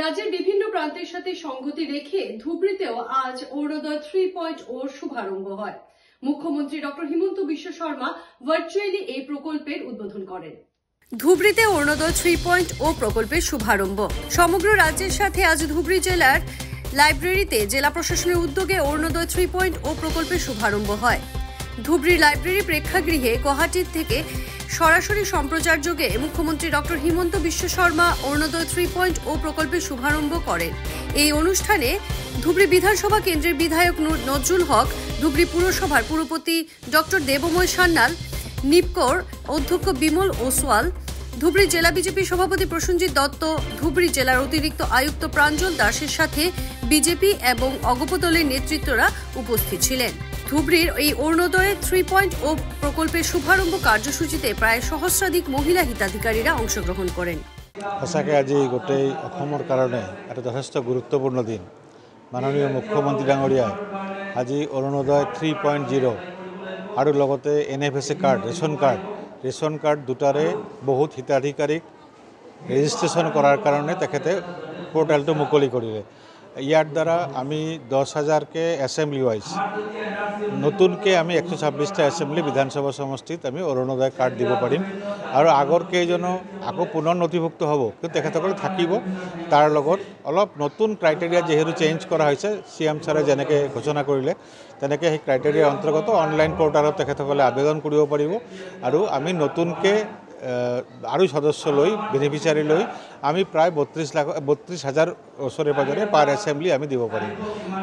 রাজ্যের বিভিন্ন প্রান্তের সাথে সংগতি রেখে ধুবড়ীতেও আজ অরুণোদয় 3.0 শুভারম্ভ হয়। মুখ্যমন্ত্রী ডক্টর হিমন্ত বিশ্ব শর্মা ভার্চুয়ালি এই প্রকল্পের উদ্বোধন করেন। ধুবড়ীতে অরুণোদয় 3.0 প্রকল্পের শুভারম্ভ। সমগ্র রাজ্যের সাথে আজ ধুবড়ী জেলার লাইব্রেরিতে জেলা প্রশাসনের উদ্যোগে অরুণোদয় 3.0 প্রকল্পের শুভারম্ভ হয়। ধুবড়ী লাইব্রেরি প্রেক্ষাগৃহে গুয়াহাটির থেকে সরাসরি সম্প্রচারযোগে মুখ্যমন্ত্রী ডক্টর হিমন্ত বিশ্ব শর্মা অরুণোদয় 3.0 প্রকল্পের শুভারম্ভ করেন। এই অনুষ্ঠানে ধুবড়ী বিধানসভা কেন্দ্রের বিধায়ক নজরুল হক, ধুবড়ী পুরসভার পুরপতি ডক্টর দেবময় সান্যাল, নিপকোর অধ্যক্ষ বিমল ওসওয়াল, ধুবড়ী জেলা বিজেপি সভাপতি প্রসেনজিৎ দত্ত, ধুবড়ী জেলার অতিরিক্ত আয়ুক্ত প্রাঞ্জল দাসের সাথে বিজেপি এবং অগপ দলের নেতৃত্বরা উপস্থিত ছিলেন। ধুবড়ীর এই অরুণোদয় 3.0 প্রকল্পের শুভারম্ভ কার্যসূচিতে প্রায় সহস্রাধিক মহিলা হিতাধিকারীরা অংশগ্রহণ করেন। সঁচাকৈ আজি গোটেই অসমৰ কাৰণে এটা যথেষ্ট গুৰুত্বপূৰ্ণ দিন। মাননীয় মুখ্যমন্ত্ৰী ডাঙৰীয়াই আজি অৰুণোদয় 3.0 আৰু লগতে NFSA কাৰ্ড, ৰেচন কাৰ্ড দুটাৰে বহুত হিতাধিকাৰীক ৰেজিষ্ট্ৰেশ্যন কৰাৰ কাৰণে তেখেতে পৰ্টেলটো মুকলি কৰিলে। ইয়াৰ দ্বাৰা আমি 10,000কে এছেম্বলি ৱাইজ নতুনকৈ আমি 126টা এছেম্বলি বিধানসভা সমষ্টিত আমি অৰুণোদয় কাৰ্ড দিব পাৰিম আৰু আগৰ কেইজনো আকৌ পুনৰ নথিভুক্ত হ'ব, কিন্তু তেখেতসকলে থাকিব। তাৰ লগত অলপ নতুন ক্ৰাইটেৰিয়া যিহেতু চেঞ্জ কৰা হৈছে, CM ছাৰে যেনেকৈ ঘোষণা কৰিলে তেনেকৈ সেই ক্ৰাইটেৰিয়াৰ অন্তৰ্গত অনলাইন পৰ্টেলত তেখেতসকলে আবেদন কৰিব পাৰিব আৰু আমি নতুনকৈ আৰু সদস্য লৈ বেনিফিচিয়াৰী লৈ আমি প্ৰায় 32,000 ওচৰে পাজৰে পাৰ এছেম্বলি আমি দিব পাৰিম।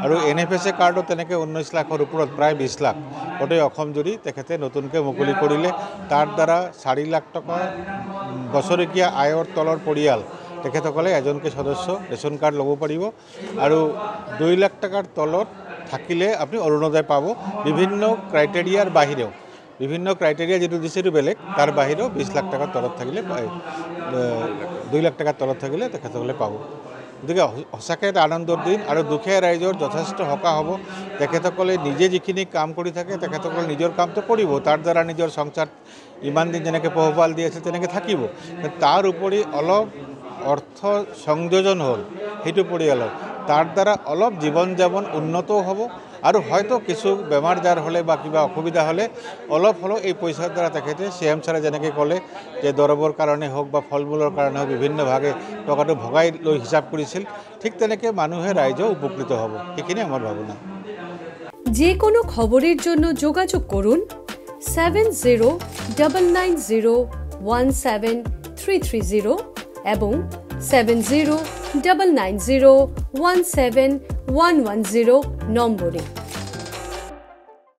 আৰু NFSA কাৰ্ডত তেনেকৈ 19 লাখৰ ওপৰত প্ৰায় 20 লাখ গোটেই অসম জুৰি তেখেতে নতুনকৈ মুকলি কৰিলে। তাৰ দ্বাৰা 4 লাখ টকা বছৰেকীয়া আয়ৰ তলৰ পৰিয়াল তেখেতসকলে এজনকৈ সদস্য ৰেচন কাৰ্ড ল'ব পাৰিব আৰু 2 লাখ টকাৰ তলত থাকিলে আপুনি অৰুণোদয় পাব। বিভিন্ন ক্ৰাইটেৰিয়াৰ বাহিৰেও, বিভিন্ন ক্ৰাইটেৰিয়া যিটো দিছে সেইটো বেলেগ, তাৰ বাহিৰেও 20 লাখ টকাৰ তলত থাকিলে 2 লাখ টকাৰ তলত থাকিলে তেখেতসকলে পাব। গতিকে সঁচাকৈ এটা আনন্দৰ দিন আৰু দুখীয়া ৰাইজৰ যথেষ্ট সকাহ হ'ব। তেখেতসকলে নিজে যিখিনি কাম কৰি থাকে তেখেতসকলে নিজৰ কামটো কৰিব, তাৰ দ্বাৰা নিজৰ সংসাৰ ইমান দিন যেনেকৈ পোহপাল দি আছে তেনেকৈ থাকিব। তাৰ উপৰি অলপ অৰ্থ সংযোজন হ'ল সেইটো পৰিয়ালৰ, তাৰ দ্বাৰা অলপ জীৱন যাপন উন্নতও হ'ব আৰু হয়তো কিছু বেমাৰ জাৰ হ'লে বা কিবা অসুবিধা হ'লে অলপ হ'লেও এই পইচাৰ দ্বাৰা তেখেতে CM ছাৰে যেনেকৈ ক'লে যে দৰৱৰ কাৰণে হওক বা ফল মূলৰ কাৰণে হওক বিভিন্ন ভাগে টকাটো ভগাই লৈ হিচাপ কৰিছিল, ঠিক তেনেকৈ মানুহে ৰাইজেও উপকৃত হ'ব। সেইখিনি আমাৰ ভাৱনা। যে কোনো খবৰেৰ জন্য যোগাযোগ কৰুন 7099017330 এবং 7099017110 নম্বৰে।